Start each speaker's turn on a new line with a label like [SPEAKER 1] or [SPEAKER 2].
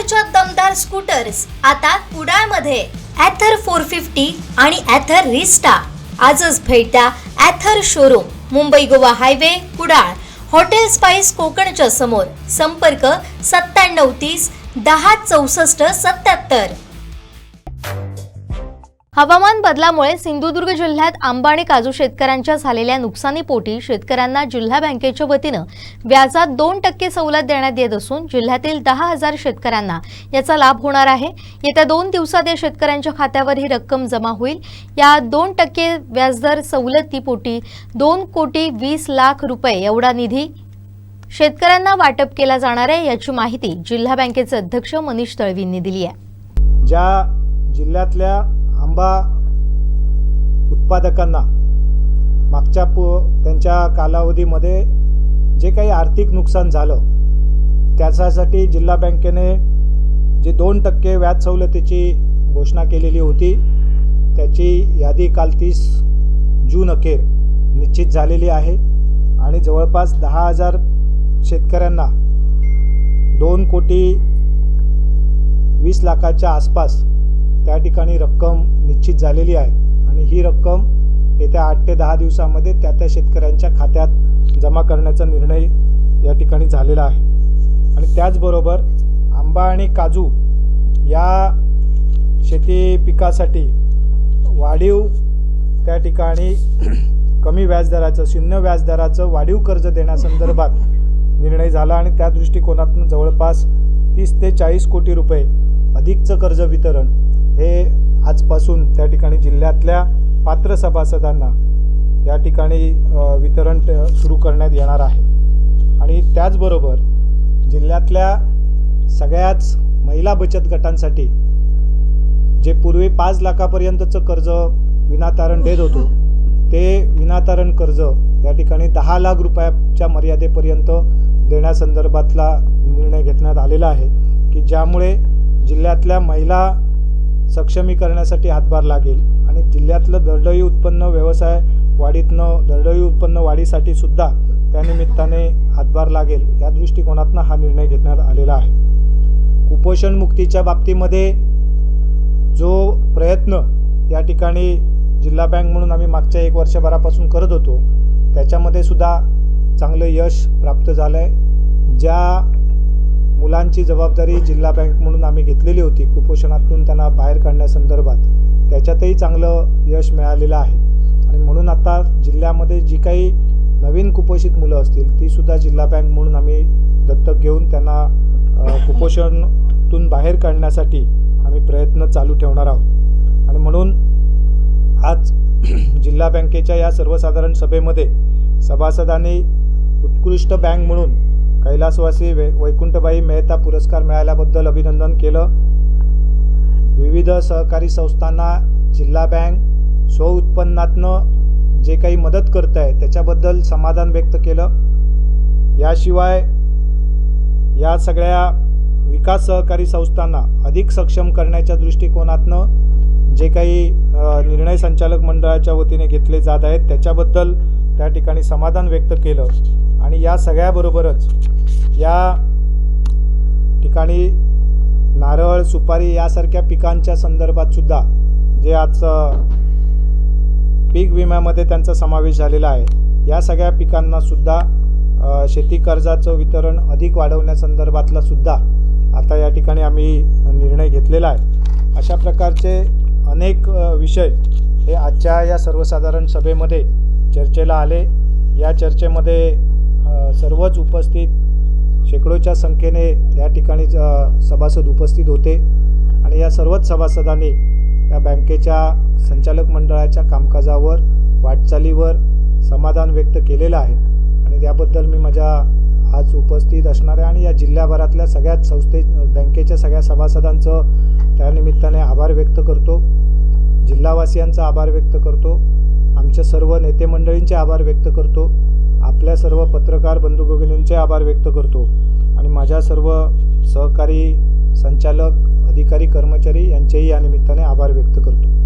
[SPEAKER 1] ॲथरच्या दमदार स्कूटर्स आता कुडाळमध्ये ॲथर 450 आणि ॲथर रिस्टा। आजच भेट द्या Ather showroom, Mumbai Goa highway, Kudal, hotel spice कोकणच्या समोर। संपर्क 9730 10 64 77। हवामान बदलामुळे सिंधुदुर्ग जिल्ह्यात आंबा आणि काजू शेतकऱ्यांच्या झालेल्या नुकसानीपोटी शेतकऱ्यांना जिल्हा बँकेच्या वतीनं व्याजात 2% सवलत देण्यात येत असून जिल्ह्यातील 10,000 शेतकऱ्यांना याचा लाभ होणार आहे। येत्या 2 दिवसात या शेतकऱ्यांच्या खात्यावर ही रक्कम जमा होईल। या 2% व्याजदर सवलतीपोटी 2,20,00,000 रुपये एवढा निधी शेतकऱ्यांना वाटप केला जाणार आहे, याची माहिती जिल्हा बँकेचे अध्यक्ष मनीष तळवींनी दिली आहे।
[SPEAKER 2] ज्या जिल्ह्यातल्या आंबा उत्पादकांना मागच्या त्यांच्या कालावधीमध्ये जे काही आर्थिक नुकसान झालं त्यासाठी जिल्हा बँकेने जे 2% व्याज सवलतीची घोषणा केलेली होती त्याची यादी काल 30 जून अखेर निश्चित झालेली आहे आणि जवळपास 10,000 शेतकऱ्यांना 2,20,00,000च्या आसपास त्या ठिकाणी रक्कम निश्चित झालेली आहे आणि ही रक्कम येत्या 8 ते 10 दिवसांमध्ये त्या शेतकऱ्यांच्या खात्यात जमा करण्याचा निर्णय या ठिकाणी झालेला आहे। आणि त्याचबरोबर आंबा आणि काजू या शेती पिकासाठी वाढीव त्या ठिकाणी कमी व्याजदराचं, शून्य व्याजदराचं वाढीव कर्ज देण्यासंदर्भात निर्णय झाला आणि त्या दृष्टिकोनातून जवळपास 30 ते 40 कोटी रुपये अधिकचं कर्ज वितरण हे आजपासून त्या ठिकाणी जिल्ह्यातल्या पात्र सभासदांना या ठिकाणी वितरण सुरू करण्यात येणार आहे। आणि त्याचबरोबर जिल्ह्यातल्या सगळ्याच महिला बचत गटांसाठी जे पूर्वी 5 लाखापर्यंतचं कर्ज विनातारण देत होतो ते विनातारण कर्ज या ठिकाणी 10 लाख रुपयाच्या मर्यादेपर्यंत देण्यासंदर्भातला निर्णय घेण्यात आलेला आहे की ज्यामुळे जिल्ह्यातल्या महिला सक्षमीकरणासाठी हातभार लागेल आणि जिल्ह्यातलं दरडोई उत्पन्न व्यवसाय वाढीतनं दरडोई उत्पन्न वाढीसाठी सुद्धा त्यानिमित्ताने हातभार लागेल या दृष्टिकोनातून हा निर्णय घेण्यात आलेला आहे। कुपोषण मुक्तीच्या बाबतीमध्ये जो प्रयत्न या ठिकाणी जिल्हा बँक म्हणून आम्ही मागच्या 1 वर्षभरापासून करत होतो त्याच्यामध्ये सुद्धा चांगलं यश प्राप्त झालं आहे। ज्या मुलांची जबाबदारी जिल्हा बँक म्हणून आम्ही घेतलेली होती कुपोषणातून त्यांना बाहेर काढण्यासंदर्भात त्याच्यातही चांगलं यश मिळालेलं आहे आणि म्हणून आता जिल्ह्यामध्ये जी काही नवीन कुपोषित मुलं असतील ती सुद्धा जिल्हा बँक म्हणून आम्ही दत्तक घेऊन त्यांना कुपोषणातून बाहेर काढण्यासाठी आम्ही प्रयत्न चालू ठेवणार आहोत। आणि म्हणून आज जिल्हा बँकेच्या या सर्वसाधारण सभेमध्ये सभासदांनी उत्कृष्ट बँक म्हणून कैलासवासी वैकुंठबाई मेहता पुरस्कार मिळाल्याबद्दल अभिनंदन केलं। विविध सहकारी संस्थांना जिल्हा बँक स्वउत्पन्नातनं जे काही मदत करत आहे त्याच्याबद्दल समाधान व्यक्त केलं। याशिवाय या सगळ्या विकास सहकारी संस्थांना अधिक सक्षम करण्याच्या दृष्टिकोनातनं जे काही निर्णय संचालक मंडळाच्या वतीने घेतले जात आहेत त्याच्याबद्दल त्या ठिकाणी समाधान व्यक्त केलं। आणि या सगळ्याबरोबरच या ठिकाणी नारळ, सुपारी यासारख्या पिकांच्या संदर्भात सुद्धा जे आज पीक विम्यामध्ये त्यांचा समावेश झालेला आहे या सगळ्या पिकांना सुद्धा शेती कर्जाचं वितरण अधिक वाढवण्यासंदर्भातला सुद्धा आता या ठिकाणी आम्ही निर्णय घेतलेला आहे। अशा प्रकारचे अनेक विषय हे आजच्या या सर्वसाधारण सभेमध्ये चर्चेला आले। या चर्चेमध्ये सर्वच उपस्थित शेकडोच्या संख्येने या ठिकाणी सभासद उपस्थित होते आणि या सर्वच सभासदांनी या बँकेच्या संचालक मंडळाच्या कामकाजावर, वाटचालीवर समाधान व्यक्त केलेलं आहे आणि त्याबद्दल मी माझ्या आज उपस्थित असणाऱ्या आणि या जिल्ह्याभरातल्या सगळ्याच बँकेच्या सगळ्या सभासदांचं त्यानिमित्ताने आभार व्यक्त करतो। जिल्हावासियांचा आभार व्यक्त करतो, आमच्या सर्व नेते मंडळींचे आभार व्यक्त करतो, आपल्या सर्व पत्रकार बंधू भगिनींचे आभार व्यक्त करतो आणि माझ्या सर्व सहकारी, संचालक, अधिकारी, कर्मचारी यांचेही या निमित्ताने आभार व्यक्त करतो।